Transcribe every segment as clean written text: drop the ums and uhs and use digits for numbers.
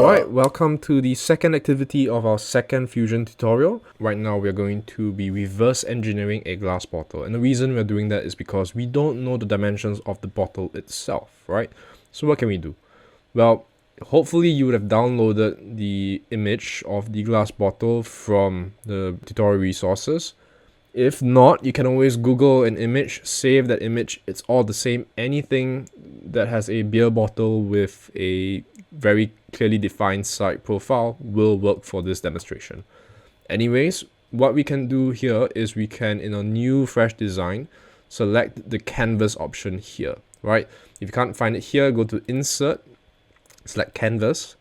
Alright, welcome to the second activity of our second Fusion tutorial. Right now we are going to be reverse engineering a glass bottle, and the reason we're doing that is because we don't know the dimensions of the bottle itself, right? So what can we do? Well, hopefully you would have downloaded the image of the glass bottle from the tutorial resources. If not, you can always Google an image, save that image, it's all the same. Anything that has a beer bottle with a very clearly defined side profile will work for this demonstration. Anyways, what we can do here is we can, in a new fresh design, select the canvas option here, right? If you can't find it here, go to insert, select canvas,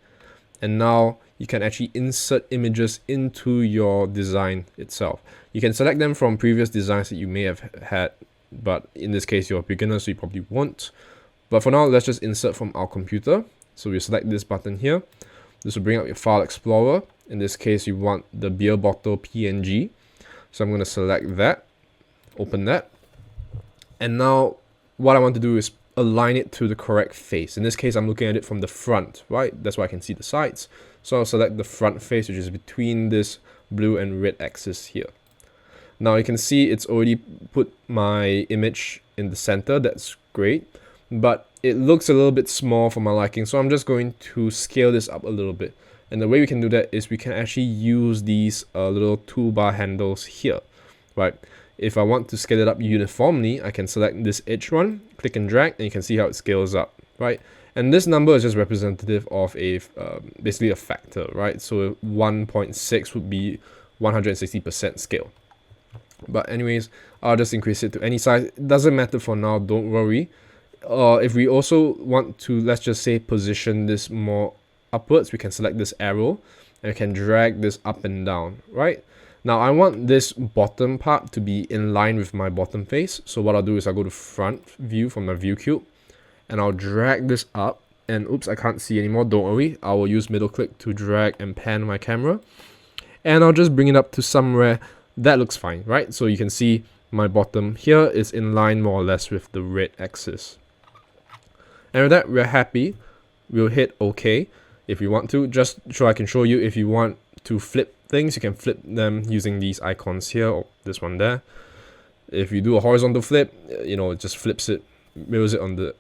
and now you can actually insert images into your design itself. You can select them from previous designs that you may have had, but in this case you're a beginner, so you probably won't. But for now, let's just insert from our computer. So we select this button here. This will bring up your file explorer. In this case, you want the beer bottle PNG. So I'm going to select that, open that. And now what I want to do is align it to the correct face. In this case, I'm looking at it from the front, right? That's why I can see the sides. So I'll select the front face, which is between this blue and red axis here. Now you can see it's already put my image in the center. That's great. But it looks a little bit small for my liking, so I'm just going to scale this up a little bit. And the way we can do that is we can actually use these little toolbar handles here, right? If I want to scale it up uniformly, I can select this edge one, click and drag, and you can see how it scales up, right? And this number is just representative of a basically a factor, right? So 1.6 would be 160% scale. But anyways, I'll just increase it to any size. It doesn't matter for now, don't worry. If we also want to, let's just say, position this more upwards, we can select this arrow and we can drag this up and down, right? Now I want this bottom part to be in line with my bottom face. So what I'll do is I'll go to front view from my view cube and I'll drag this up, and oops, I can't see anymore, don't worry. I will use middle click to drag and pan my camera, and I'll just bring it up to somewhere that looks fine, right? So you can see my bottom here is in line more or less with the red axis. And with that, we're happy. We'll hit OK if you want to. Just so I can show you, if you want to flip things, you can flip them using these icons here, or this one there. If you do a horizontal flip, it just flips it, mirrors it on the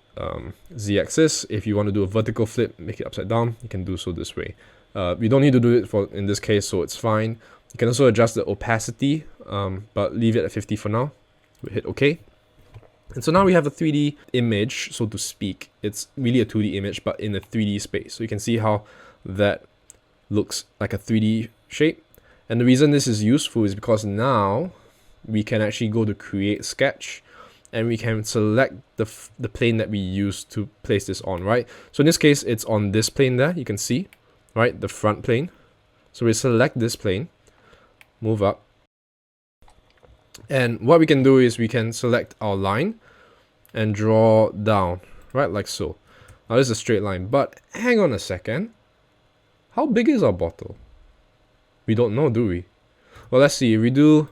z-axis. If you want to do a vertical flip, make it upside down, you can do so this way. We don't need to do it in this case, so it's fine. You can also adjust the opacity, but leave it at 50 for now. We'll hit OK. And so now we have a 3D image, so to speak. It's really a 2D image, but in a 3D space. So you can see how that looks like a 3D shape. And the reason this is useful is because now we can actually go to create sketch and we can select the plane that we use to place this on, right? So in this case, it's on this plane there, you can see, right? The front plane. So we select this plane, move up. And what we can do is we can select our line and draw down, right, like so. Now this is a straight line, but hang on a second. How big is our bottle? We don't know, do we? Well, let's see. If we do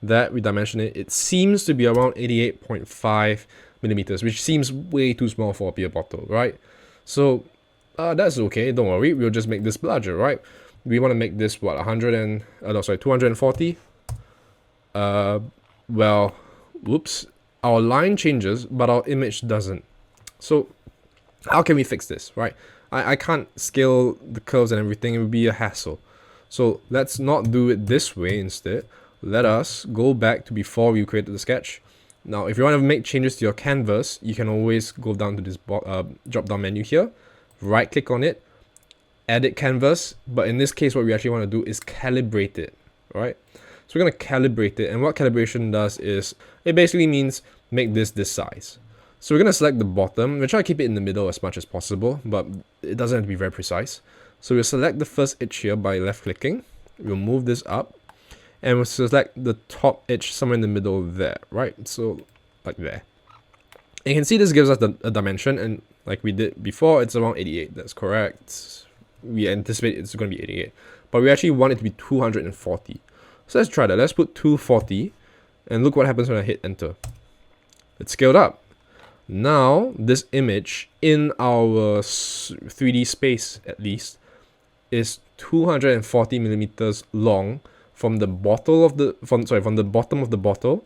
that, we dimension it. It seems to be around 88.5 millimeters, which seems way too small for a beer bottle, right? So that's okay. Don't worry. We'll just make this larger, right? We want to make this what, 240. Well, whoops, our line changes, but our image doesn't. So how can we fix this, right? I can't scale the curves and everything. It would be a hassle. So let's not do it this way. Instead, let us go back to before we created the sketch. Now, if you want to make changes to your canvas, you can always go down to this drop-down menu here, right click on it, edit canvas, but in this case what we actually want to do is calibrate it, right? So we're going to calibrate it, and what calibration does is, it basically means make this size. So we're going to select the bottom. We'll try to keep it in the middle as much as possible, but it doesn't have to be very precise. So we'll select the first edge here by left clicking. We'll move this up, and we'll select the top edge somewhere in the middle there, right? So like there. And you can see this gives us a dimension, and like we did before, it's around 88. That's correct. We anticipate it's going to be 88, but we actually want it to be 240. So let's try that. Let's put 240 and look what happens when I hit enter. It's scaled up. Now, this image in our 3D space, at least, is 240 millimeters long from the bottle of the from the bottom of the bottle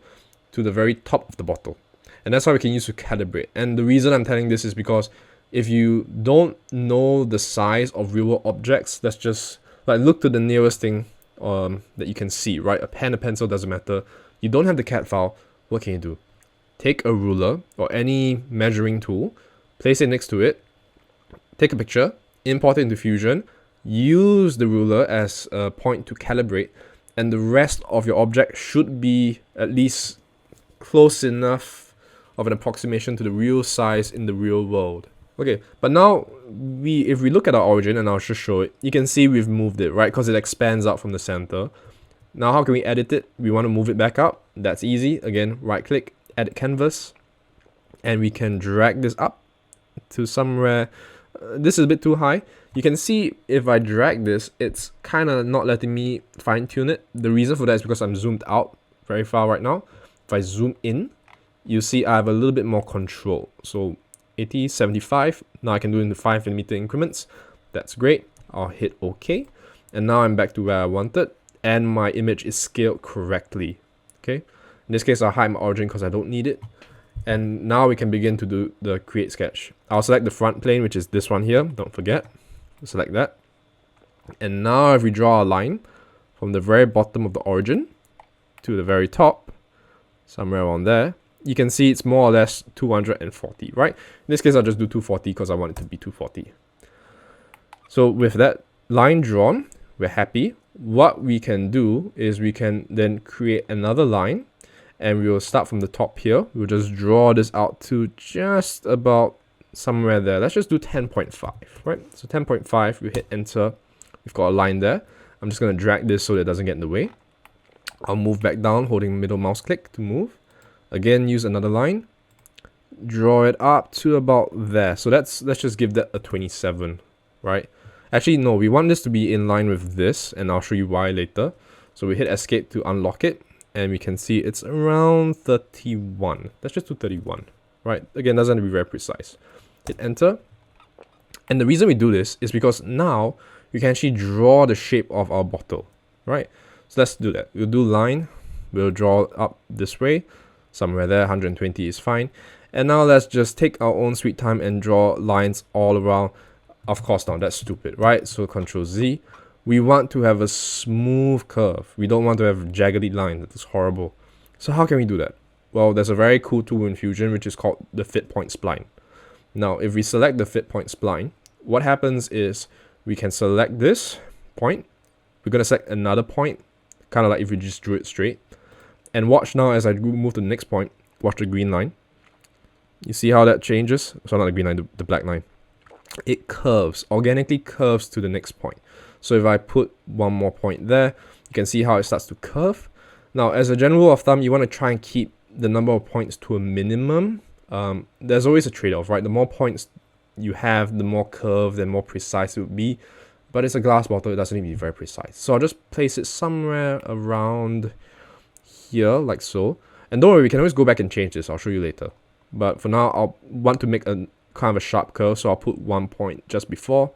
to the very top of the bottle, and that's how we can use to calibrate. And the reason I'm telling this is because if you don't know the size of real world objects, let's just like look to the nearest thing that you can see, right? A pen, a pencil, doesn't matter. You don't have the CAD file. What can you do? Take a ruler or any measuring tool, place it next to it, take a picture, import it into Fusion, use the ruler as a point to calibrate, and the rest of your object should be at least close enough of an approximation to the real size in the real world. Okay, but now if we look at our origin, and I'll just show it, you can see we've moved it, right? Because it expands out from the center. Now how can we edit it? We want to move it back up. That's easy. Again, right click, edit canvas, and we can drag this up to somewhere. This is a bit too high. You can see if I drag this, it's kind of not letting me fine tune it. The reason for that is because I'm zoomed out very far right now. If I zoom in, you see I have a little bit more control. So 80, 75, now I can do it in the 5mm increments. That's great. I'll hit OK. And now I'm back to where I wanted, and my image is scaled correctly. Okay. In this case, I'll hide my origin because I don't need it. And now we can begin to do the create sketch. I'll select the front plane, which is this one here. Don't forget. Select that. And now if we draw a line from the very bottom of the origin to the very top, somewhere around there, you can see it's more or less 240, right? In this case, I'll just do 240 because I want it to be 240. So with that line drawn, we're happy. What we can do is we can then create another line, and we will start from the top here. We'll just draw this out to just about somewhere there. Let's just do 10.5, right? So 10.5, we hit enter. We've got a line there. I'm just going to drag this so that it doesn't get in the way. I'll move back down, holding middle mouse click to move. Again, use another line. Draw it up to about there. So let's just give that a 27, right? Actually, no, we want this to be in line with this, and I'll show you why later. So we hit escape to unlock it, and we can see it's around 31. Let's just do 31, right? Again, doesn't have to be very precise. Hit enter. And the reason we do this is because now you can actually draw the shape of our bottle, right? So let's do that. We'll do line. We'll draw up this way. Somewhere there, 120 is fine. And now let's just take our own sweet time and draw lines all around. Of course, now that's stupid, right? So Control Z. We want to have a smooth curve. We don't want to have jaggedy lines. That's horrible. So how can we do that? Well, there's a very cool tool in Fusion which is called the Fit Point Spline. Now, if we select the Fit Point Spline, what happens is we can select this point. We're going to select another point, kind of like if we just drew it straight. And watch now as I move to the next point. Watch the green line. You see how that changes? So not the green line, the black line. It curves, organically curves to the next point. So if I put one more point there, you can see how it starts to curve. Now, as a general rule of thumb, you want to try and keep the number of points to a minimum. There's always a trade-off, right? The more points you have, the more curved and more precise it would be. But it's a glass bottle, it doesn't need to be very precise. So I'll just place it somewhere around here, like so. And don't worry, we can always go back and change this. I'll show you later. But for now, I'll want to make a kind of a sharp curve, so I'll put 1 point just before,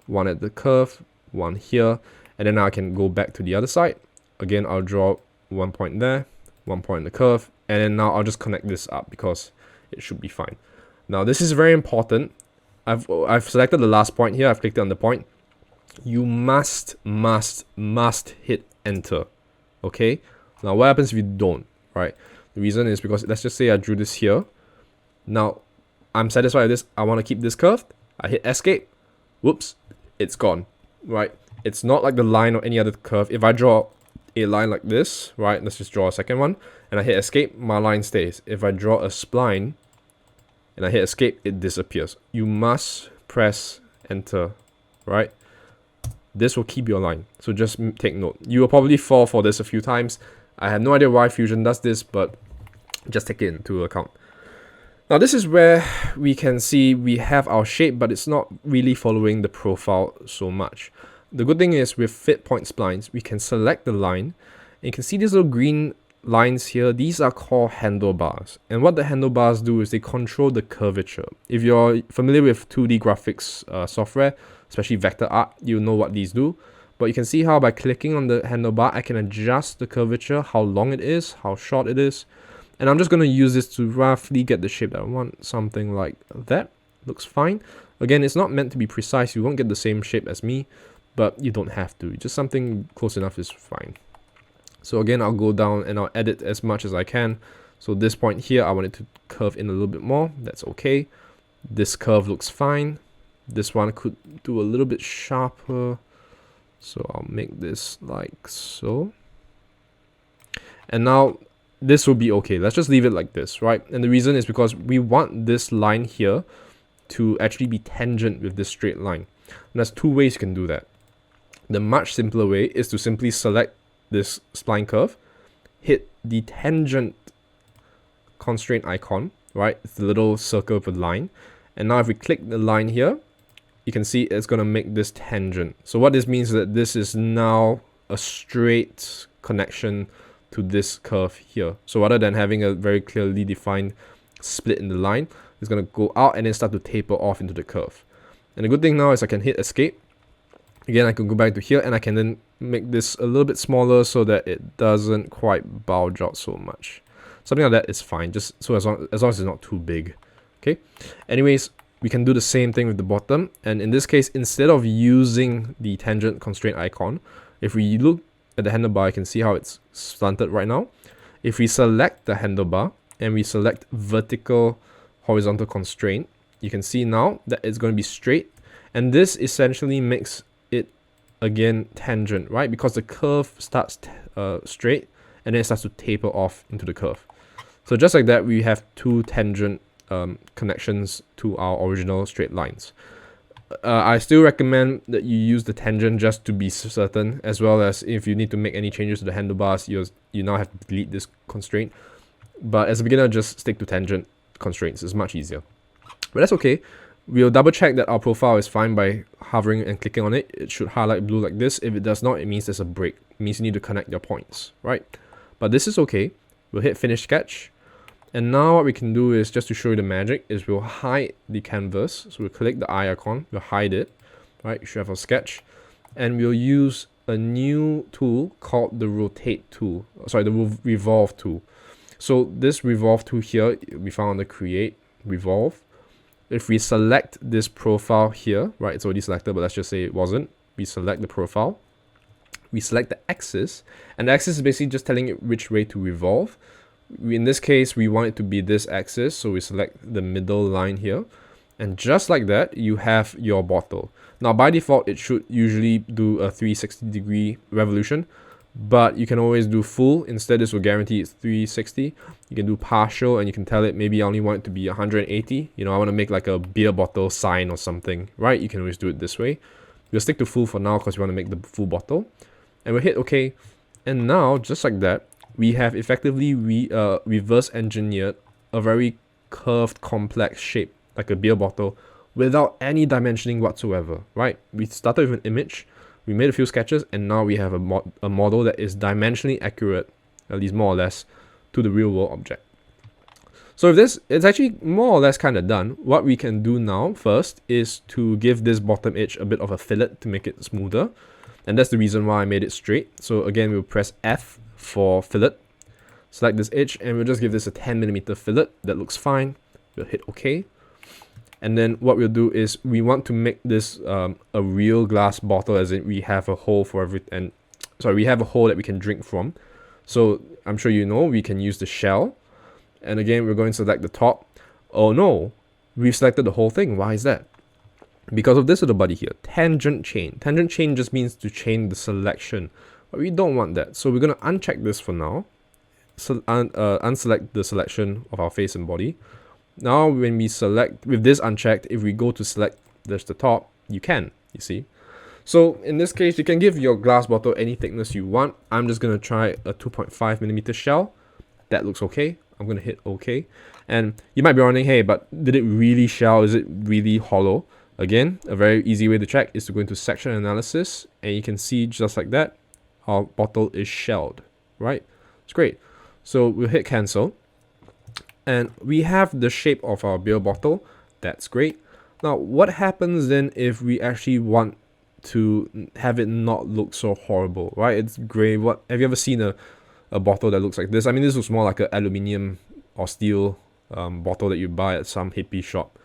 1 at the curve, 1 here, and then I can go back to the other side. Again, I'll draw 1 point there, 1 point in the curve, and then now I'll just connect this up because it should be fine. Now this is very important. I've selected the last point here. I've clicked on the point. You must hit enter. Okay. Now what happens if you don't? Right. The reason is because let's just say I drew this here. Now I'm satisfied with this. I want to keep this curved. I hit escape. Whoops, it's gone. Right. It's not like the line or any other curve. If I draw a line like this, right, let's just draw a second one, and I hit escape, my line stays. If I draw a spline and I hit escape, it disappears. You must press enter, right? This will keep your line, so just take note. You will probably fall for this a few times. I have no idea why Fusion does this, but just take it into account. Now this is where we can see we have our shape, but it's not really following the profile so much. The good thing is with Fit Point Splines, we can select the line, and you can see these little green lines here, these are called handlebars. And what the handlebars do is they control the curvature. If you're familiar with 2D graphics software, especially vector art, you know what these do. But you can see how by clicking on the handlebar, I can adjust the curvature, how long it is, how short it is. And I'm just going to use this to roughly get the shape that I want, something like that. Looks fine. Again, it's not meant to be precise. You won't get the same shape as me, but you don't have to. Just something close enough is fine. So again, I'll go down and I'll edit as much as I can. So this point here, I want it to curve in a little bit more. That's okay. This curve looks fine. This one could do a little bit sharper. So I'll make this like so. And now this will be okay. Let's just leave it like this, right? And the reason is because we want this line here to actually be tangent with this straight line. And there's two ways you can do that. The much simpler way is to simply select this spline curve, hit the tangent constraint icon, right? It's the little circle with a line. And now if we click the line here, you can see it's going to make this tangent. So what this means is that this is now a straight connection to this curve here. So rather than having a very clearly defined split in the line, it's going to go out and then start to taper off into the curve. And the good thing now is I can hit escape. Again, I can go back to here and I can then make this a little bit smaller so that it doesn't quite bulge out so much. Something like that is fine, just so as long as it's not too big. Okay. Anyways, we can do the same thing with the bottom. And in this case, instead of using the tangent constraint icon, if we look at the handlebar, you can see how it's slanted right now. If we select the handlebar and we select vertical horizontal constraint, you can see now that it's going to be straight. And this essentially makes it again tangent, right? Because the curve starts straight and then it starts to taper off into the curve. So just like that, we have two tangent connections to our original straight lines. I still recommend that you use the tangent just to be certain, as well as if you need to make any changes to the handlebars, you now have to delete this constraint. But as a beginner, just stick to tangent constraints. It's much easier. But that's okay. We'll double check that our profile is fine by hovering and clicking on it. It should highlight blue like this. If it does not, it means there's a break. It means you need to connect your points, right? But this is okay. We'll hit finish sketch. And now what we can do is, just to show you the magic, is we'll hide the canvas. So we'll click the eye icon, we'll hide it, right? You should have a sketch. And we'll use a new tool called the rotate tool. Sorry, the revolve tool. So this revolve tool here, we found on the create, revolve. If we select this profile here, right, it's already selected, but let's just say it wasn't. We select the profile. We select the axis. And the axis is basically just telling it which way to revolve. In this case, we want it to be this axis, so we select the middle line here. And just like that, you have your bottle. Now, by default, it should usually do a 360-degree revolution, but you can always do full. Instead, this will guarantee it's 360. You can do partial, and you can tell it maybe I only want it to be 180. You know, I want to make like a beer bottle sign or something, right? You can always do it this way. We'll stick to full for now because we want to make the full bottle. And we'll hit OK. And now, just like that, we have effectively reverse engineered a very curved, complex shape, like a beer bottle, without any dimensioning whatsoever, right? We started with an image, we made a few sketches, and now we have a model that is dimensionally accurate, at least more or less, to the real world object. So if this, it's actually more or less kind of done. What we can do now first is to give this bottom edge a bit of a fillet to make it smoother. And that's the reason why I made it straight. So again, we'll press F for fillet, select this edge, and we'll just give this a 10mm fillet. That looks fine. We'll hit OK. And then what we'll do is we want to make this a real glass bottle, as in we have a hole for we have a hole that we can drink from. So I'm sure you know we can use the shell. And again, we're going to select the top. Oh no, we've selected the whole thing. Why is that? Because of this little buddy here, tangent chain. Tangent chain just means to chain the selection. But we don't want that. So we're going to uncheck this for now. So unselect the selection of our face and body. Now when we select, with this unchecked, if we go to select just the top, you can, you see. So in this case, you can give your glass bottle any thickness you want. I'm just going to try a 2.5mm shell. That looks okay. I'm going to hit OK. And you might be wondering, hey, but did it really shell? Is it really hollow? Again, a very easy way to check is to go into section analysis, and you can see just like that, our bottle is shelled, right? It's great. So we'll hit cancel. And we have the shape of our beer bottle. That's great. Now, what happens then if we actually want to have it not look so horrible, right? It's gray. What have you ever seen a bottle that looks like this? I mean, this looks more like an aluminium or steel bottle that you buy at some hippie shop.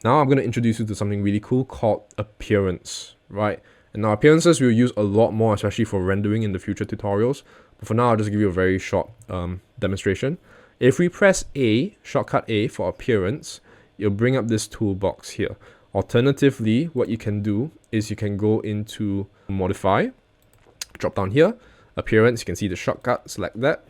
Now I'm going to introduce you to something really cool called appearance, right? And now appearances we'll use a lot more, especially for rendering in the future tutorials. But for now, I'll just give you a very short demonstration. If we press A, shortcut A for appearance, you'll bring up this toolbox here. Alternatively, what you can do is you can go into modify, drop down here, appearance, you can see the shortcut, select that.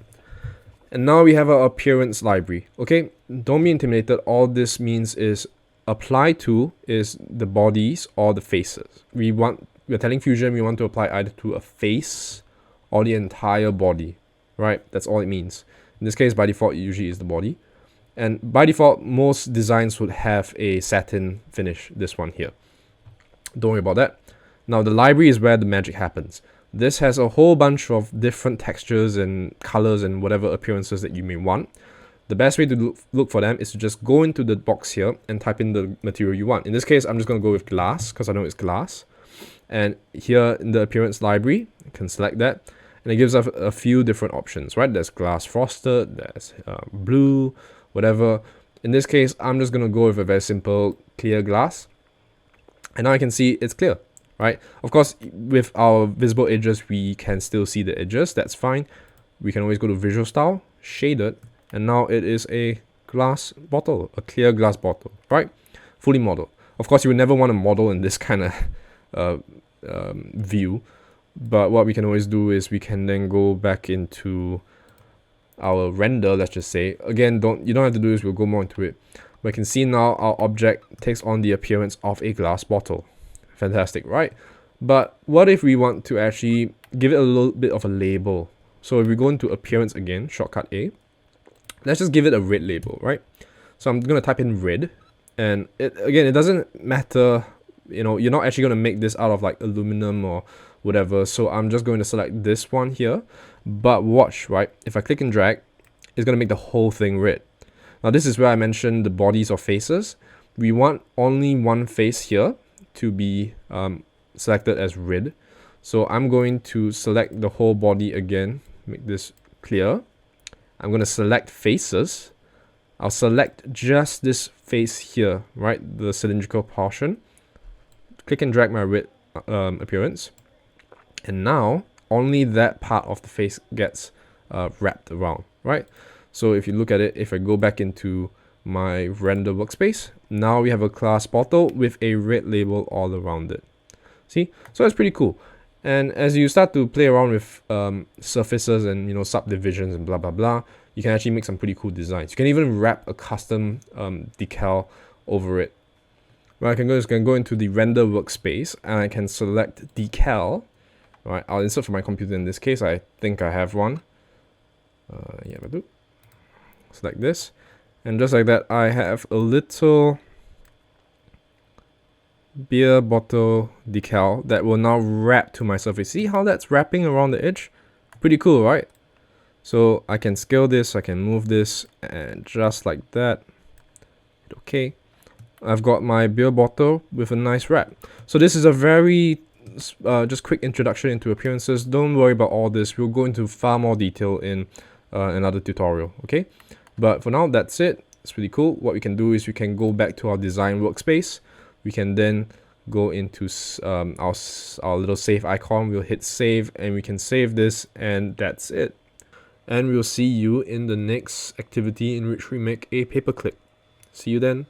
And now we have our appearance library. Okay, don't be intimidated. All this means is apply to is the bodies or the faces. We're telling Fusion we want to apply either to a face or the entire body, right? That's all it means. In this case, by default, it usually is the body. And by default, most designs would have a satin finish, this one here. Don't worry about that. Now, the library is where the magic happens. This has a whole bunch of different textures and colors and whatever appearances that you may want. The best way to look for them is to just go into the box here and type in the material you want. In this case, I'm just going to go with glass because I know it's glass. And here in the appearance library, you can select that. And it gives us a few different options, right? There's glass frosted, there's blue, whatever. In this case, I'm just going to go with a very simple clear glass. And now I can see it's clear, right? Of course, with our visible edges, we can still see the edges. That's fine. We can always go to visual style, shaded, and now it is a glass bottle, a clear glass bottle, right? Fully modeled. Of course, you would never want to model in this kind of view. But what we can always do is we can then go back into our render, let's just say. Again, you don't have to do this, we'll go more into it. We can see now our object takes on the appearance of a glass bottle. Fantastic, right? But what if we want to actually give it a little bit of a label? So if we go into appearance again, shortcut A, let's just give it a red label, right? So I'm going to type in red. And it doesn't matter, you know, you're not actually going to make this out of like aluminum or whatever. So I'm just going to select this one here. But watch, right? If I click and drag, it's going to make the whole thing red. Now this is where I mentioned the bodies or faces. We want only one face here to be selected as red. So I'm going to select the whole body again, make this clear. I'm going to select faces. I'll select just this face here, right? The cylindrical portion. Click and drag my red appearance. And now only that part of the face gets wrapped around, right? So if you look at it, if I go back into my render workspace, now we have a glass bottle with a red label all around it. See? So that's pretty cool. And as you start to play around with surfaces and, you know, subdivisions and blah, blah, blah, you can actually make some pretty cool designs. You can even wrap a custom decal over it. What I can go into the render workspace and I can select decal. Alright, I'll insert from my computer in this case. I think I have one. Yeah, I do. Select this. And just like that, I have a little beer bottle decal that will now wrap to my surface. See how that's wrapping around the edge? Pretty cool, right? So I can scale this, I can move this, and just like that. Okay. I've got my beer bottle with a nice wrap. So this is a very just quick introduction into appearances. Don't worry about all this. We'll go into far more detail in another tutorial, okay? But for now, that's it. It's really cool. What we can do is we can go back to our design workspace. We can then go into our little save icon. We'll hit save and we can save this, and that's it. And we'll see you in the next activity in which we make a paperclip. See you then.